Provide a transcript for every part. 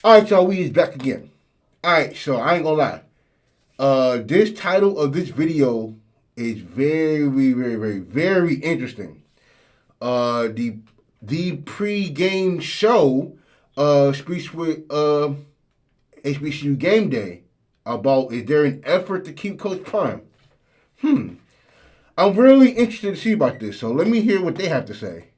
All right, y'all, we is back again. All right, so I ain't gonna lie. This title of this video is very interesting. The pre-game show speaks with HBCU Game Day about is there an effort to keep Coach Prime? Hmm. I'm really interested to see about this. So let me hear what they have to say.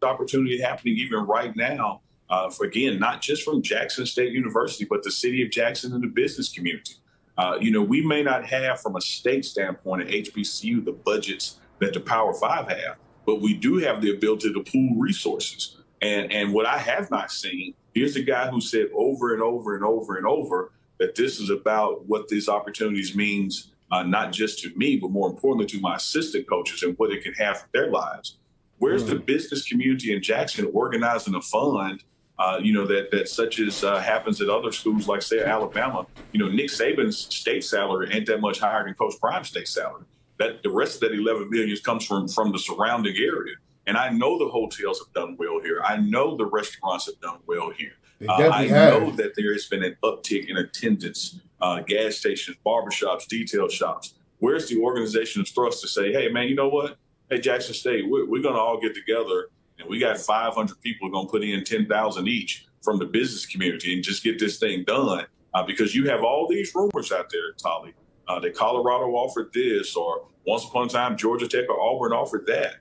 Opportunity happening even right now for, again, not just from Jackson State University, but the city of Jackson and the business community. We may not have, from a state standpoint at HBCU, the budgets that the Power Five have, but we do have the ability to pool resources. And what I have not seen, here's a guy who said over and over and over and over that this is about what these opportunities means, not just to me, but more importantly to my assistant coaches and what it can have for their lives. Where's the business community in Jackson organizing a fund, that such as happens at other schools like, say, Alabama? Nick Saban's state salary ain't that much higher than Coach Prime's state salary. That the rest of that 11 million comes from the surrounding area. And I know the hotels have done well here. I know the restaurants have done well here. They I definitely have. know that there has been an uptick in attendance, gas stations, barbershops, detail shops. Where's the organization's thrust to say, hey, man, you know what? Hey, Jackson State, we're going to all get together, and we got 500 people going to put in 10,000 each from the business community and just get this thing done. Because you have all these rumors out there, Tolly, that Colorado offered this, or once upon a time Georgia Tech or Auburn offered that.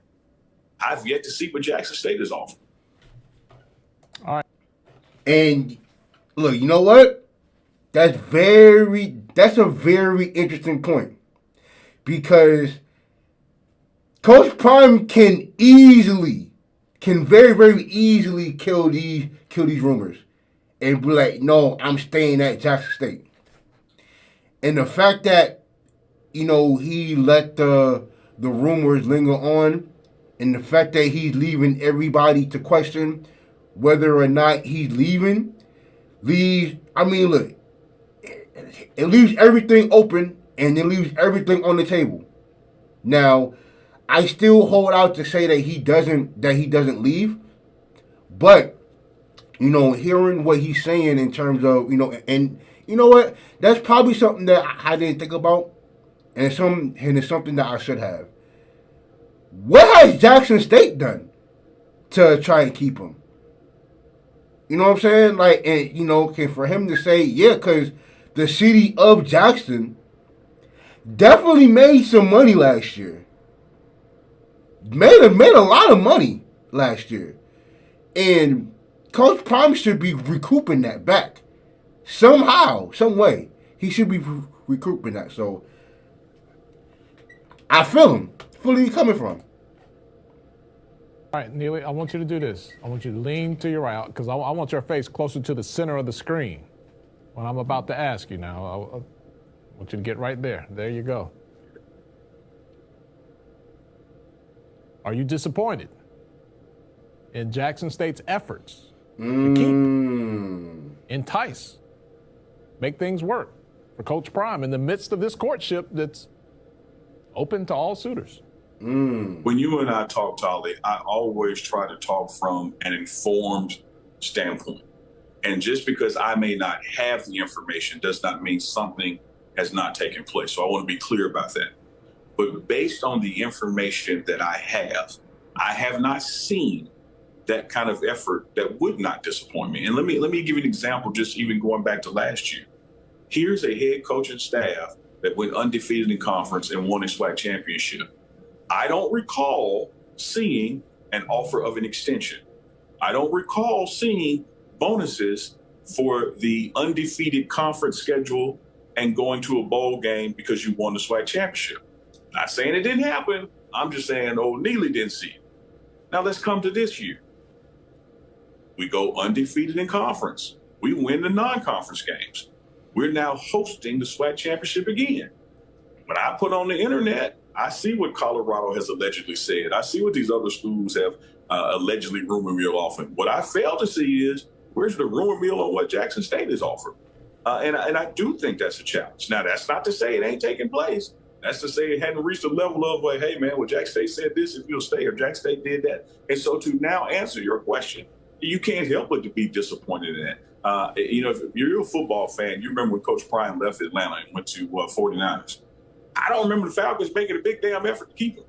I've yet to see what Jackson State is offering. All right. And look, you know what? That's a very interesting point because Coach Prime can very easily kill these rumors and be like, no, I'm staying at Jackson State. And the fact that he let the rumors linger on, and the fact that he's leaving everybody to question whether or not he's leaving, leaves. I mean, look, it leaves everything open and it leaves everything on the table. Now, I still hold out to say that he doesn't leave, but hearing what he's saying in terms of and you know what, that's probably something that I didn't think about, and it's something that I should have. What has Jackson State done to try and keep him? You know what I'm saying? Like, and for him to say, yeah, because the city of Jackson definitely made some money last year. Made a lot of money last year, and Coach Prime should be recouping that back somehow, some way. He should be recouping that. So I feel him fully coming from. All right, Neely, I want you to do this. I want you to lean to your right because I want your face closer to the center of the screen when I'm about to ask you now. I want you to get right there. There you go. Are you disappointed in Jackson State's efforts to keep, entice, make things work for Coach Prime in the midst of this courtship that's open to all suitors? When you and I talk, Tolly, I always try to talk from an informed standpoint. And just because I may not have the information does not mean something has not taken place. So I want to be clear about that. But based on the information that I have not seen that kind of effort that would not disappoint me. And let me give you an example, just even going back to last year. Here's a head coaching staff that went undefeated in conference and won a SWAC championship. I don't recall seeing an offer of an extension. I don't recall seeing bonuses for the undefeated conference schedule and going to a bowl game because you won the SWAC championship. Not saying it didn't happen. I'm just saying old Neely didn't see it. Now let's come to this year. We go undefeated in conference. We win the non-conference games. We're now hosting the SWAC championship again. When I put on the internet, I see what Colorado has allegedly said. I see what these other schools have allegedly rumor mill offering. What I fail to see is where's the rumor mill on what Jackson State is offering. And I do think that's a challenge. Now, that's not to say it ain't taking place. That's to say it hadn't reached a level of, like, hey, man, well, Jackson State said this, if you'll stay, or Jackson State did that. And so to now answer your question, you can't help but to be disappointed in that. If you're a football fan, you remember when Coach Prime left Atlanta and went to 49ers. I don't remember the Falcons making a big damn effort to keep him.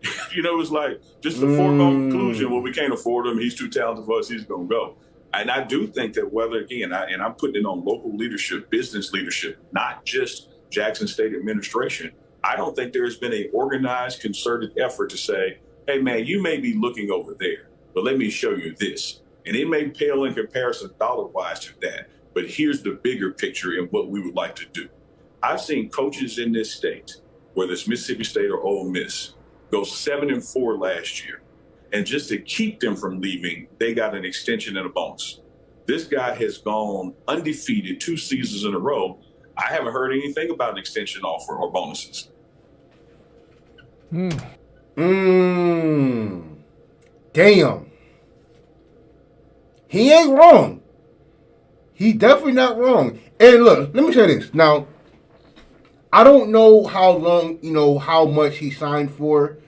It was like just a foregone conclusion. Well, we can't afford him. He's too talented for us. He's going to go. And I do think that whether, again, I'm putting it on local leadership, business leadership, not just Jackson State administration, I don't think there has been an organized, concerted effort to say, hey, man, you may be looking over there, but let me show you this. And it may pale in comparison dollar-wise to that, but here's the bigger picture and what we would like to do. I've seen coaches in this state, whether it's Mississippi State or Ole Miss, go 7-4 last year. And just to keep them from leaving, they got an extension and a bonus. This guy has gone undefeated 2 seasons in a row. I haven't heard anything about an extension offer or bonuses. Damn. He ain't wrong. He definitely not wrong. And look, let me say this. Now, I don't know how long, how much he signed for,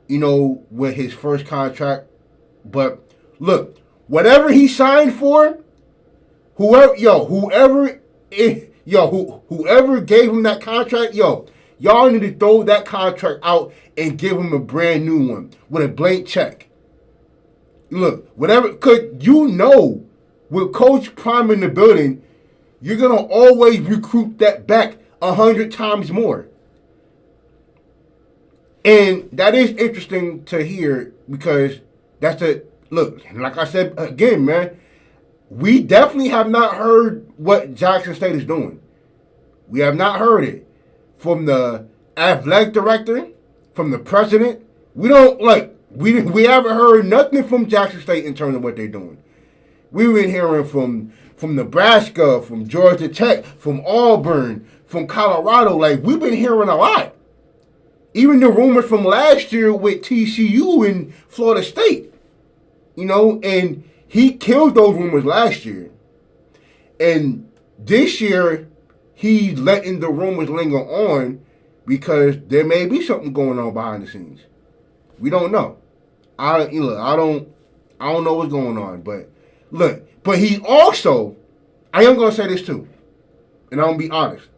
with his first contract. But look, whatever he signed for, whoever gave him that contract, y'all need to throw that contract out and give him a brand new one with a blank check. Look, whatever, because with Coach Prime in the building, you're going to always recruit that back 100 times more. And that is interesting to hear because look, like I said again, man, we definitely have not heard what Jackson State is doing. We have not heard it from the athletic director, from the president. We haven't heard nothing from Jackson State in terms of what they're doing. We've been hearing from Nebraska, from Georgia Tech, from Auburn, from Colorado. We've been hearing a lot. Even the rumors from last year with TCU and Florida State. And he killed those rumors last year. And this year, he's letting the rumors linger on because there may be something going on behind the scenes. We don't know. I don't know what's going on, but he also, I am going to say this too, and I'm going to be honest.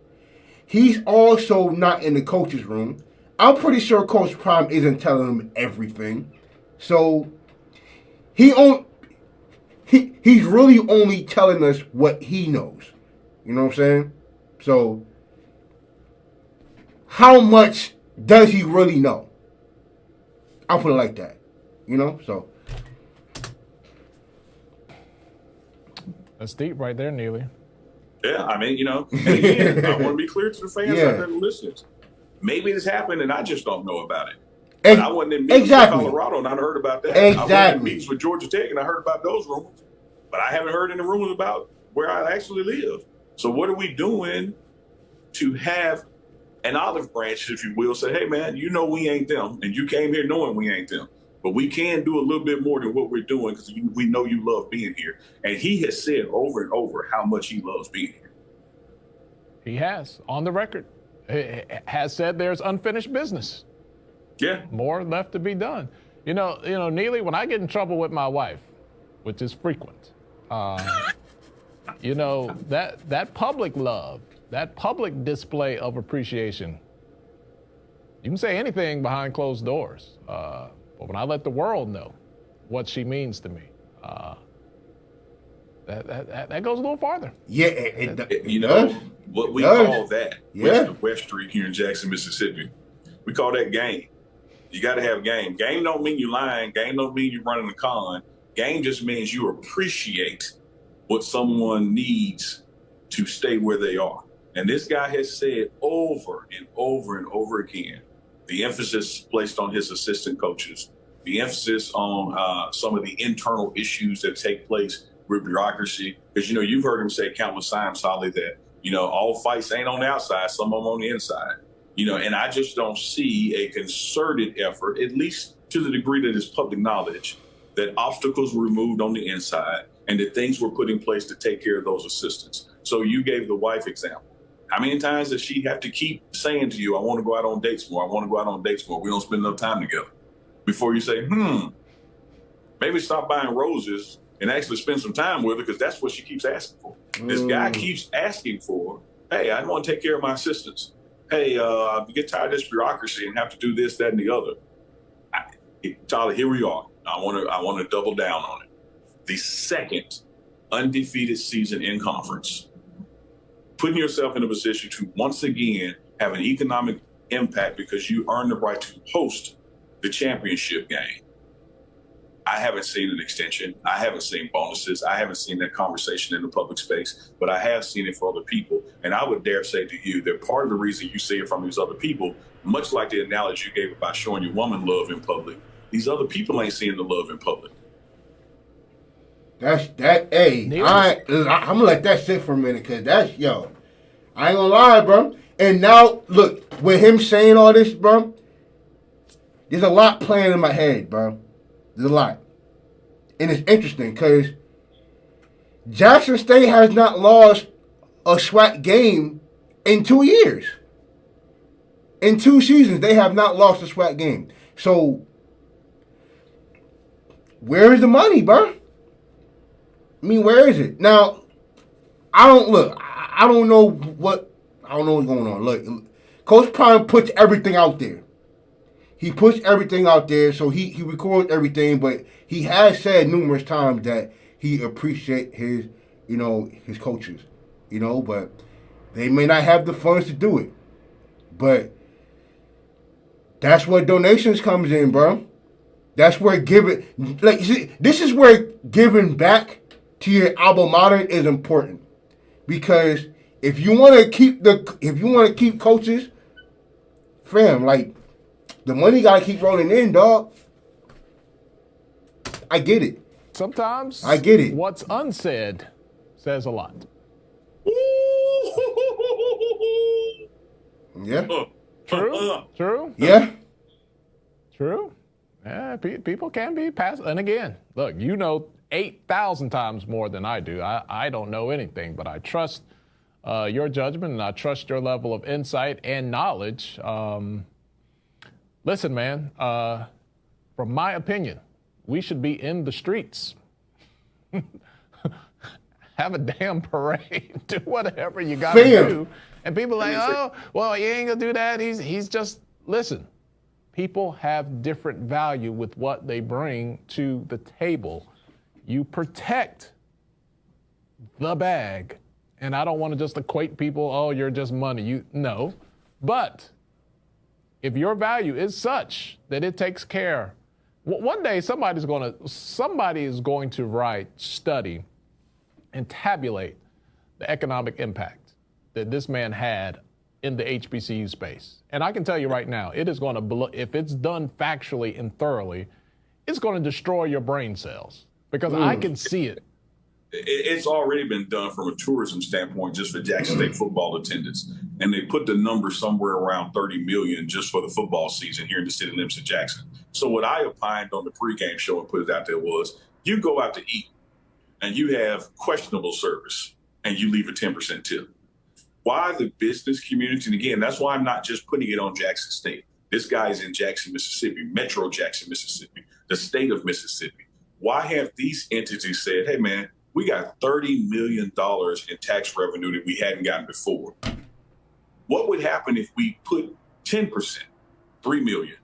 He's also not in the coach's room. I'm pretty sure Coach Prime isn't telling him everything. So he's really only telling us what he knows. You know what I'm saying? So how much does he really know? I'll put it like that. So. That's deep right there, Neely. Yeah, and again, I want to be clear to the fans out there and the listeners. Maybe this happened and I just don't know about it. But I wasn't in meetings with Colorado and I heard about that. Exactly. I wasn't in meetings with Georgia Tech and I heard about those rumors. But I haven't heard any rumors about where I actually live. So what are we doing to have an olive branch, if you will, say, hey, man, we ain't them. And you came here knowing we ain't them. But we can do a little bit more than what we're doing because we know you love being here. And he has said over and over how much he loves being here. He has, on the record, has said there's unfinished business. Yeah. More left to be done. Neely, when I get in trouble with my wife, which is frequent, that public love, that public display of appreciation, you can say anything behind closed doors. But when I let the world know what she means to me, that goes a little farther. Yeah, what we call that, West Street here in Jackson, Mississippi, we call that game. You got to have game. Game don't mean you lying. Game don't mean you running a con. Game just means you appreciate what someone needs to stay where they are. And this guy has said over and over and over again, the emphasis placed on his assistant coaches, the emphasis on some of the internal issues that take place with bureaucracy. Because, you've heard him say countless times, Holly, that, all fights ain't on the outside, some of them on the inside. And I just don't see a concerted effort, at least to the degree that is public knowledge, that obstacles were removed on the inside and that things were put in place to take care of those assistants. So you gave the wife example. How many times does she have to keep saying to you, I want to go out on dates more, I want to go out on dates more, we don't spend enough time together, before you say, maybe stop buying roses and actually spend some time with her because that's what she keeps asking for. This guy keeps asking for, hey, I want to take care of my assistants. Hey, get tired of this bureaucracy and have to do this, that, and the other. Tyler, here we are. I want to double down on it. The second undefeated season in conference, putting yourself in a position to once again have an economic impact because you earned the right to host the championship game. I haven't seen an extension. I haven't seen bonuses. I haven't seen that conversation in the public space, but I have seen it for other people. And I would dare say to you that part of the reason you see it from these other people, much like the analogy you gave about showing your woman love in public, these other people ain't seeing the love in public. That's that. Hey, I'm gonna let that sit for a minute because that's I ain't gonna lie, bro. And now look, with him saying all this, bro, there's a lot playing in my head, bro. There's a lot, and it's interesting because Jackson State has not lost a SWAC game in 2 years. In 2 seasons, they have not lost a SWAC game. So, where is the money, bro? I mean, where is it? Now, I don't know what's going on. Look, Coach Prime puts everything out there. He puts everything out there, so he records everything, but he has said numerous times that he appreciates his coaches, but they may not have the funds to do it. But that's where donations comes in, bro. That's where giving, this is where giving back to your alma mater is important, because if you want to keep coaches, fam, the money gotta keep rolling in, dog. I get it. Sometimes I get it. What's unsaid says a lot. Yeah. True. Yeah. True. Yeah, people can be passive. And again, look, 8,000 times more than I do. I don't know anything, but I trust your judgment and I trust your level of insight and knowledge. Listen, man, from my opinion, we should be in the streets. Have a damn parade. Do whatever you got to do. And people like, oh, well, he ain't going to do that. He's just, listen, people have different value with what they bring to the table. You protect the bag. And I don't want to just equate people, oh, you're just money. No. But if your value is such that it takes care, one day somebody is going to write, study, and tabulate the economic impact that this man had in the HBCU space. And I can tell you right now, it is going to, if it's done factually and thoroughly, it's going to destroy your brain cells, because I can see it. It's already been done from a tourism standpoint just for Jackson State football attendance. And they put the number somewhere around 30 million just for the football season here in the city limits of Jackson. So what I opined on the pregame show and put it out there was, you go out to eat and you have questionable service and you leave a 10% tip. Why the business community? And again, that's why I'm not just putting it on Jackson State. This guy is in Jackson, Mississippi, Metro Jackson, Mississippi, the state of Mississippi. Why have these entities said, hey, man, we got $30 million in tax revenue that we hadn't gotten before? What would happen if we put 10%, $3 million,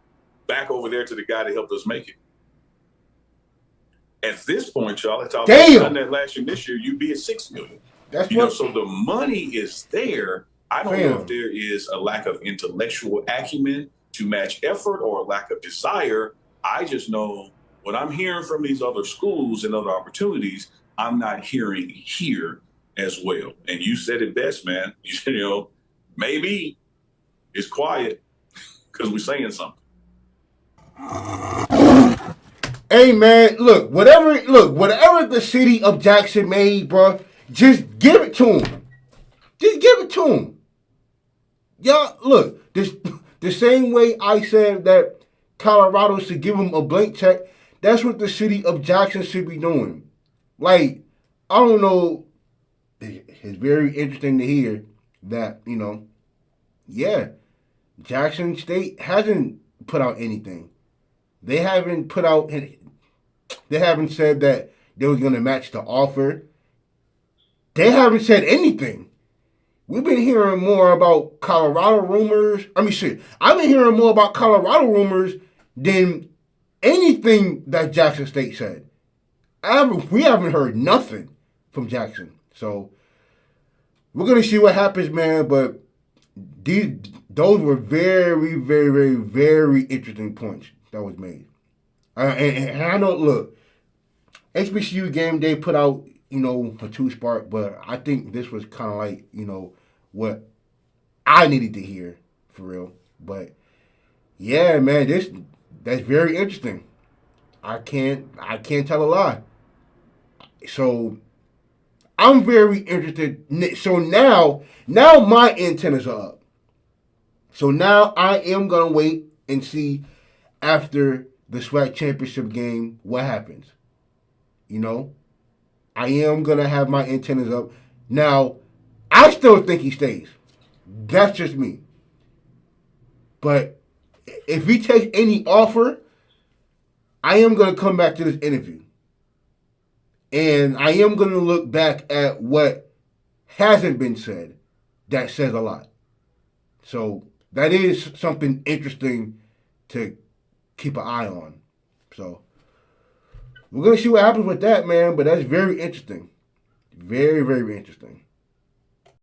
back over there to the guy that helped us make it? At this point, y'all, it's all done that last year. This year, you'd be at $6 million. So the money is there. I don't know if there is a lack of intellectual acumen to match effort or a lack of desire. I just know what I'm hearing from these other schools and other opportunities, I'm not hearing here as well. And you said it best, man. Maybe it's quiet because we're saying something. Hey, man, look, whatever the city of Jackson made, bro, just give it to him. Just give it to him. Y'all, look, the same way I said that Colorado should give him a blank check, that's what the city of Jackson should be doing. I don't know. It's very interesting to hear that, Jackson State hasn't put out anything. They haven't said that, they was gonna match the offer. They haven't said anything. We've been hearing more about Colorado rumors. I mean, shit. I've been hearing more about Colorado rumors than anything that Jackson State said. We haven't heard nothing from Jackson. So we're gonna see what happens, man. But those were very, very, very, very interesting points that was made. And I know, look, HBCU game day put out, a 2-part, but I think this was kind of like, what I needed to hear for real. But yeah, man, that's very interesting. I can't tell a lie. So I'm very interested. So now my antennas are up. So now I am gonna wait and see after the SWAC championship game what happens. I am gonna have my antennas up. Now, I still think he stays. That's just me. But if he takes any offer, I am gonna come back to this interview. And I am gonna look back at what hasn't been said that says a lot. So that is something interesting to keep an eye on. So we're going to see what happens with that, man. But that's very interesting. Very, very interesting.